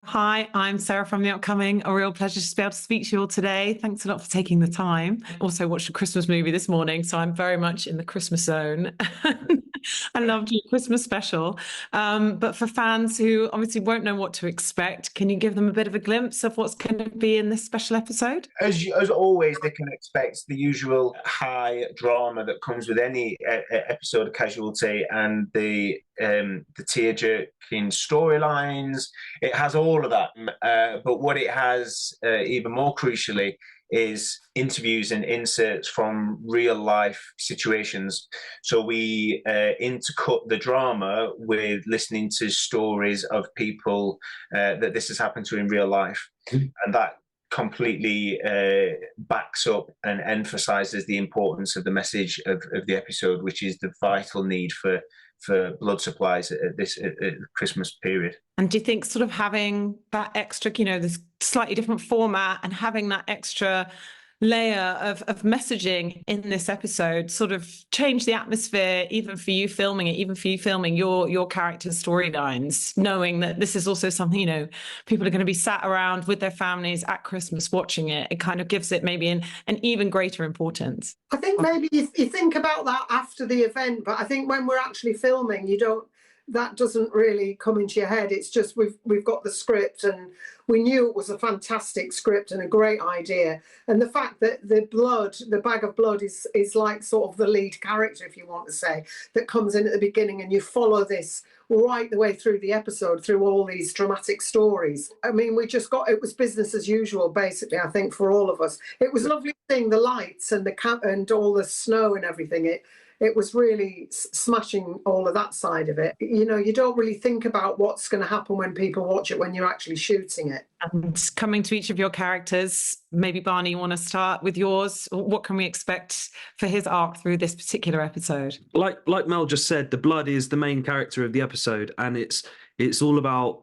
Hi, I'm Sarah from The Upcoming. A real pleasure to be able to speak to you all today. Thanks a lot for taking the time. Also watched a Christmas movie this morning, so I'm very much in the Christmas zone. I loved your Christmas special. But for fans who obviously won't know what to expect, can you give them a bit of a glimpse of what's going to be in this special episode? As always, they can expect the usual high drama that comes with any episode of Casualty, and the tear-jerking storylines. It has all of that, but what it has, even more crucially, is interviews and inserts from real life situations. So we intercut the drama with listening to stories of people that this has happened to in real life, and that completely backs up and emphasizes the importance of the message of the episode, which is the vital need for blood supplies at this Christmas period. And do you think sort of having that extra, this slightly different format and having that extra layer of messaging in this episode sort of change the atmosphere, even for you filming it, even for you filming your characters' storylines, knowing that this is also something, people are going to be sat around with their families at Christmas watching it. It kind of gives it maybe an even greater importance. I think maybe you think about that after the event, but I think when we're actually filming, that doesn't really come into your head. It's just we've got the script, and we knew it was a fantastic script and a great idea. And the fact that the bag of blood is like sort of the lead character, if you want to say, that comes in at the beginning, and you follow this right the way through the episode, through all these dramatic stories. I mean, it was business as usual, basically, I think, for all of us. It was lovely seeing the lights and and all the snow and everything. It was really smashing all of that side of it. You don't really think about what's going to happen when people watch it when you're actually shooting it. And coming to each of your characters, maybe Barney, you want to start with yours? What can we expect for his arc through this particular episode? Like Mel just said, the blood is the main character of the episode, and it's all about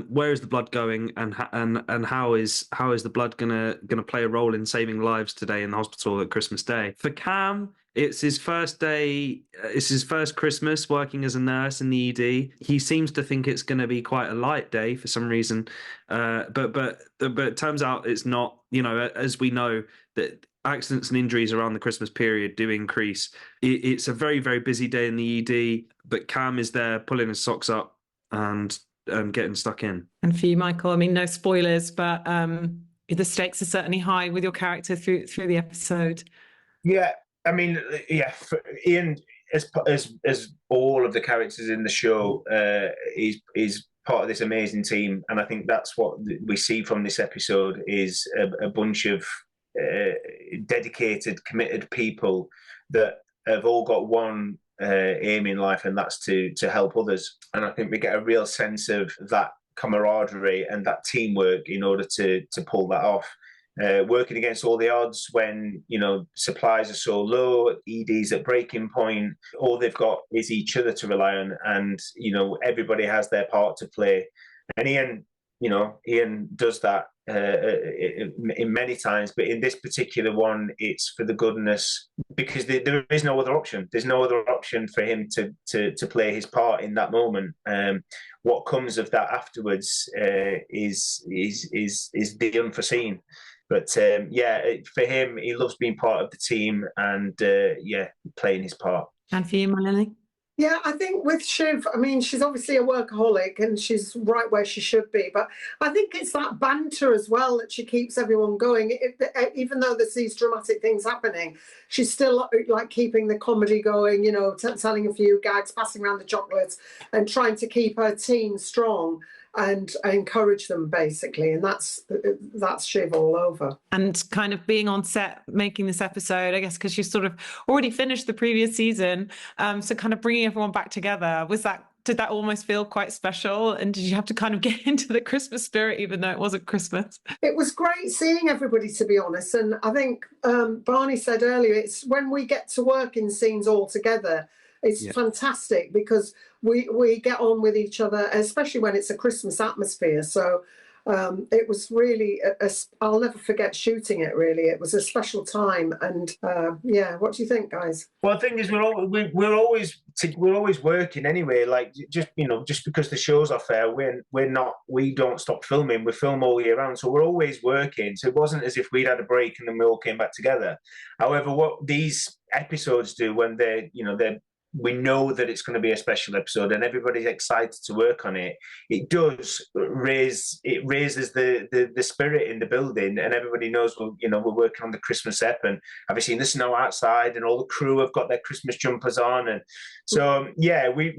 where is the blood going, and how is the blood gonna play a role in saving lives today in the hospital at Christmas Day. For Cam, it's his first day. It's his first Christmas working as a nurse in the ED. He seems to think it's going to be quite a light day for some reason, but it turns out it's not. As we know, that accidents and injuries around the Christmas period do increase. It's a very, very busy day in the ED, but Cam is there pulling his socks up and getting stuck in. And for you, Michael, I mean, no spoilers, but the stakes are certainly high with your character through the episode. Yeah. I mean, for Ian, as all of the characters in the show, is part of this amazing team, and I think that's what we see from this episode is a bunch of dedicated, committed people that have all got one aim in life, and that's to help others. And I think we get a real sense of that camaraderie and that teamwork in order to pull that off. Working against all the odds when, supplies are so low, ED's at breaking point, all they've got is each other to rely on, and, everybody has their part to play. And Ian does that in many times, but in this particular one, it's for the goodness, because there is no other option. There's no other option for him to play his part in that moment. What comes of that afterwards is the unforeseen. But for him, he loves being part of the team and playing his part. And for you, Melanie? Yeah, I think with Shiv, I mean, she's obviously a workaholic and she's right where she should be. But I think it's that banter as well that she keeps everyone going. Even though there's these dramatic things happening, she's still like keeping the comedy going, telling a few gags, passing around the chocolates and trying to keep her team strong and encourage them, basically. And that's Shiv all over. And kind of being on set, making this episode, I guess, because you sort of already finished the previous season. So kind of bringing everyone back together, did that almost feel quite special? And did you have to kind of get into the Christmas spirit, even though it wasn't Christmas? It was great seeing everybody, to be honest. And I think Barney said earlier, it's when we get to work in scenes all together, it's fantastic, because we get on with each other, especially when it's a Christmas atmosphere. So It was really, I'll never forget shooting it, really. It was a special time. And yeah, what do you think, guys? Well, the thing is, we're always working anyway. Like, just because the show's off air, we don't stop filming. We film all year round, so we're always working. So it wasn't as if we'd had a break and then we all came back together. However, what these episodes do when we know that it's going to be a special episode and everybody's excited to work on it. It raises the spirit in the building, and everybody knows we're working on the Christmas ep, and have you seen the snow outside, and all the crew have got their Christmas jumpers on, and so yeah, we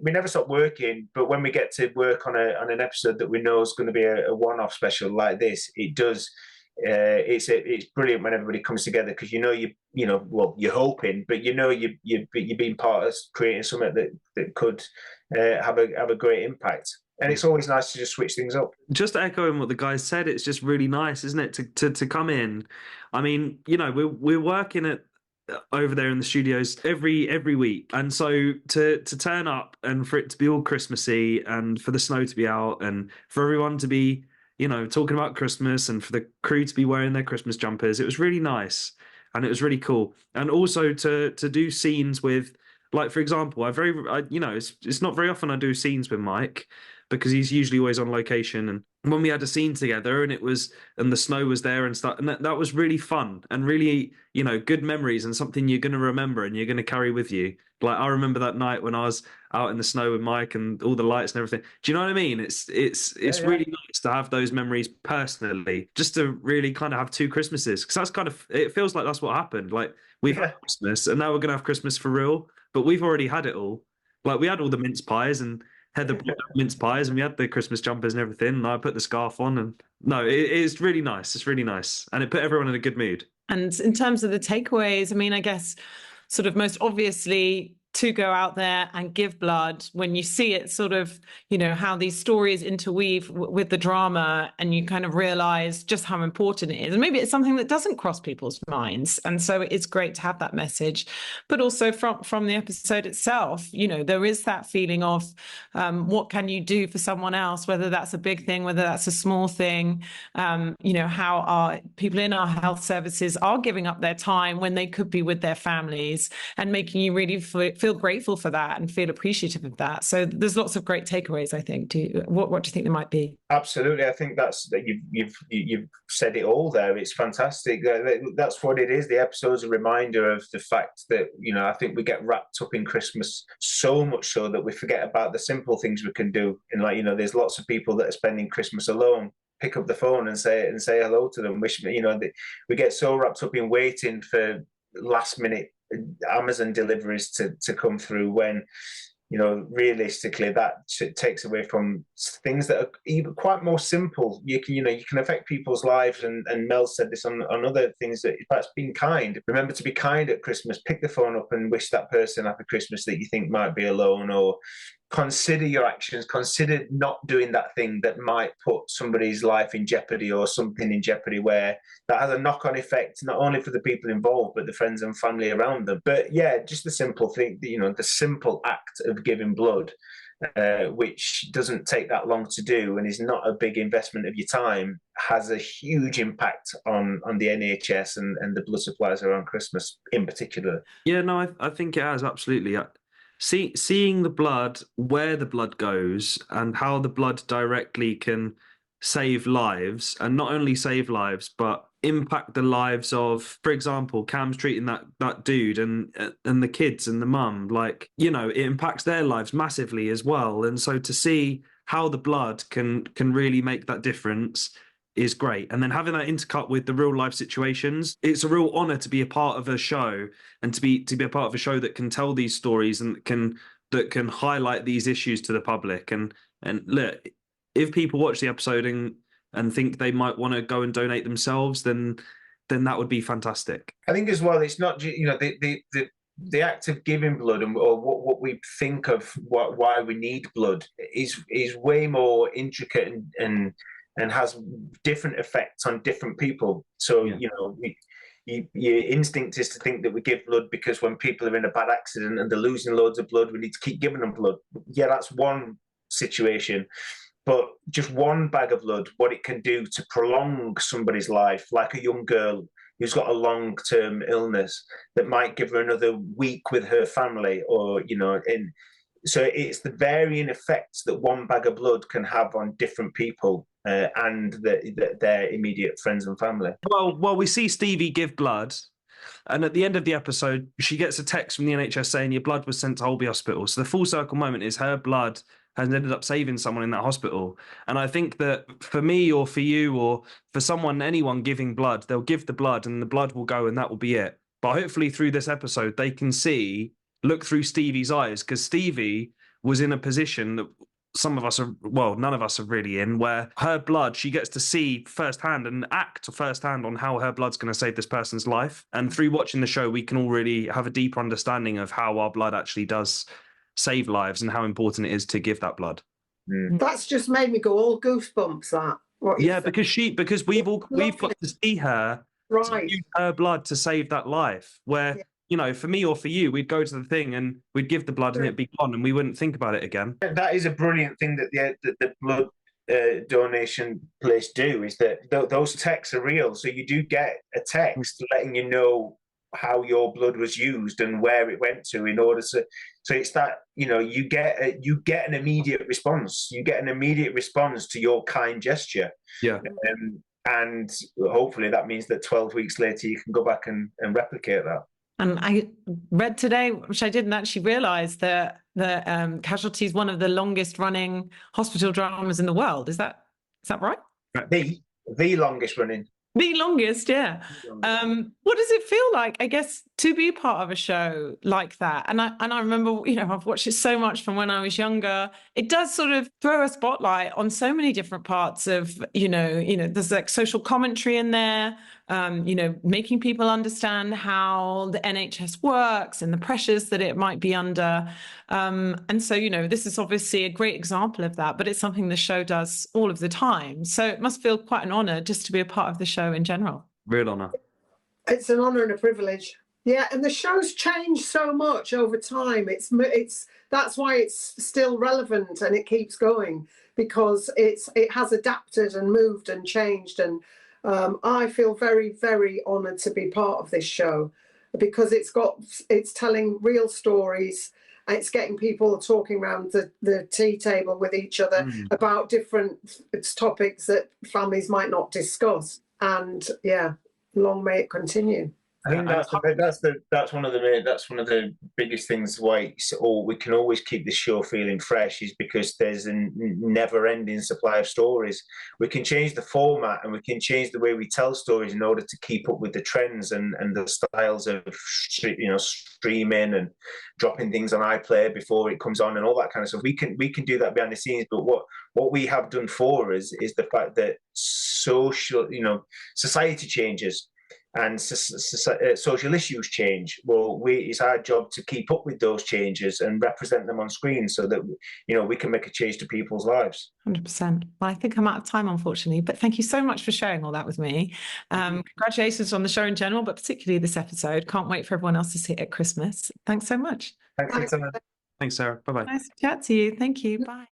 never stop working. But when we get to work on an episode that we know is going to be a one-off special like this, it does. It's brilliant when everybody comes together, because you're hoping, but you're being part of creating something that could have a great impact. And it's always nice to just switch things up. Just echoing what the guys said, it's just really nice, isn't it, to come in? I mean, we're working at over there in the studios every week, and so to turn up and for it to be all Christmassy, and for the snow to be out, and for everyone to be talking about Christmas, and for the crew to be wearing their Christmas jumpers. It was really nice, and it was really cool. And also to do scenes with, like, for example, it's not very often I do scenes with Mike, because he's usually always on location. And when we had a scene together, and the snow was there and stuff, and that was really fun and really, good memories, and something you're going to remember and you're going to carry with you. Like, I remember that night when I was out in the snow with Mike and all the lights and everything. Do you know what I mean? It's really nice to have those memories personally, just to really kind of have two Christmases, because it feels like that's what happened. Like, we've had Christmas, and now we're going to have Christmas for real, but we've already had it all. Like, we had all the mince pies, and Heather brought mince pies, and we had the Christmas jumpers and everything, and I put the scarf on, and no, it's really nice. It's really nice, and it put everyone in a good mood. And in terms of the takeaways, I mean, I guess sort of most obviously, to go out there and give blood, when you see it sort of, how these stories interweave with the drama, and you kind of realize just how important it is. And maybe it's something that doesn't cross people's minds. And so it's great to have that message. But also from the episode itself, there is that feeling of what can you do for someone else, whether that's a big thing, whether that's a small thing, how our people in our health services are giving up their time when they could be with their families, and making you really feel grateful for that and feel appreciative of that. So there's lots of great takeaways, I think. What do you think there might be? Absolutely. I think you've said it all there. It's fantastic. That's what it is. The episode's a reminder of the fact that, I think we get wrapped up in Christmas so much so that we forget about the simple things we can do. And there's lots of people that are spending Christmas alone. Pick up the phone and say hello to them. We get so wrapped up in waiting for last minute Amazon deliveries to come through, when realistically that takes away from things that are even quite more simple. You can affect people's lives, and Mel said this on other things, that perhaps being kind. Remember to be kind at Christmas. Pick the phone up and wish that person happy Christmas that you think might be alone, or consider your actions. Consider not doing that thing that might put somebody's life in jeopardy, or something in jeopardy, where that has a knock-on effect, not only for the people involved, but the friends and family around them. But yeah, just the simple thing, the simple act of giving blood, which doesn't take that long to do and is not a big investment of your time, has a huge impact on the NHS and the blood supplies around Christmas in particular. Yeah, no, I think it has, absolutely. Seeing the blood, where the blood goes, and how the blood directly can save lives, and not only save lives, but impact the lives of, for example, Cam's treating that dude and the kids and the mum, it impacts their lives massively as well. And so to see how the blood can really make that difference is great. And then having that intercut with the real life situations, it's a real honor to be a part of a show, and to be a part of a show that can tell these stories and that can highlight these issues to the public. And look, if people watch the episode and think they might want to go and donate themselves, then that would be fantastic. I think as well, it's not the act of giving blood, or what we think of why we need blood is way more intricate and has different effects on different people. So, your instinct is to think that we give blood because when people are in a bad accident and they're losing loads of blood, we need to keep giving them blood. Yeah, that's one situation. But just one bag of blood, what it can do to prolong somebody's life, like a young girl who's got a long-term illness that might give her another week with her family, or, you know, so it's the varying effects that one bag of blood can have on different people and their immediate friends and family. Well, we see Stevie give blood, and at the end of the episode, she gets a text from the NHS saying your blood was sent to Holby Hospital. So the full circle moment is her blood has ended up saving someone in that hospital. And I think that for me or for you or for someone, anyone giving blood, they'll give the blood and the blood will go and that will be it. But hopefully through this episode, they can look through Stevie's eyes, because Stevie was in a position that none of us are really in, where her blood, she gets to see firsthand and act firsthand on how her blood's going to save this person's life. And through watching the show, we can all really have a deeper understanding of how our blood actually does save lives and how important it is to give that blood. That's just made me go all goosebumps. Because we've got to see her to use her blood to save that life, where you know, for me or for you, we'd go to the thing and we'd give the blood and it'd be gone and we wouldn't think about it again. That is a brilliant thing that the blood donation place do, is that those texts are real. So you do get a text letting you know how your blood was used and where it went to, in order to. So it's that, you know, you get an immediate response. You get an immediate response to your kind gesture. Yeah. And hopefully that means that 12 weeks later you can go back and replicate that. And I read today, which I didn't actually realise, that Casualty is one of the longest running hospital dramas in the world. Is that right? The longest running. The longest, yeah. What does it feel like, I guess, to be part of a show like that? And I remember, you know, I've watched it so much from when I was younger. It does sort of throw a spotlight on so many different parts of, you know, there's like social commentary in there, you know, making people understand how the NHS works and the pressures that it might be under. And so, you know, this is obviously a great example of that, but it's something the show does all of the time. So it must feel quite an honour just to be a part of the show in general. Real honour. It's an honour and a privilege. Yeah, and the show's changed so much over time. It's that's why it's still relevant and it keeps going, because it has adapted and moved and changed. And I feel very, very honoured to be part of this show, because it's telling real stories. It's getting people talking around the tea table with each other about different topics that families might not discuss. And yeah, long may it continue. I think that's one of the biggest things why we can always keep the show feeling fresh, is because there's a never-ending supply of stories. We can change the format and we can change the way we tell stories in order to keep up with the trends and the styles of, you know, streaming and dropping things on iPlayer before it comes on and all that kind of stuff. We can do that behind the scenes, but what we have done for us is the fact that society changes and social issues change. Well, it's our job to keep up with those changes and represent them on screen, so that, you know, we can make a change to people's lives. 100%. Well, I think I'm out of time, unfortunately, but thank you so much for sharing all that with me. Congratulations on the show in general, but particularly this episode. Can't wait for everyone else to see it at Christmas. Thanks so much. Thanks, Sarah. Thanks, Sarah. Bye-bye. Nice to chat to you. Thank you. Bye.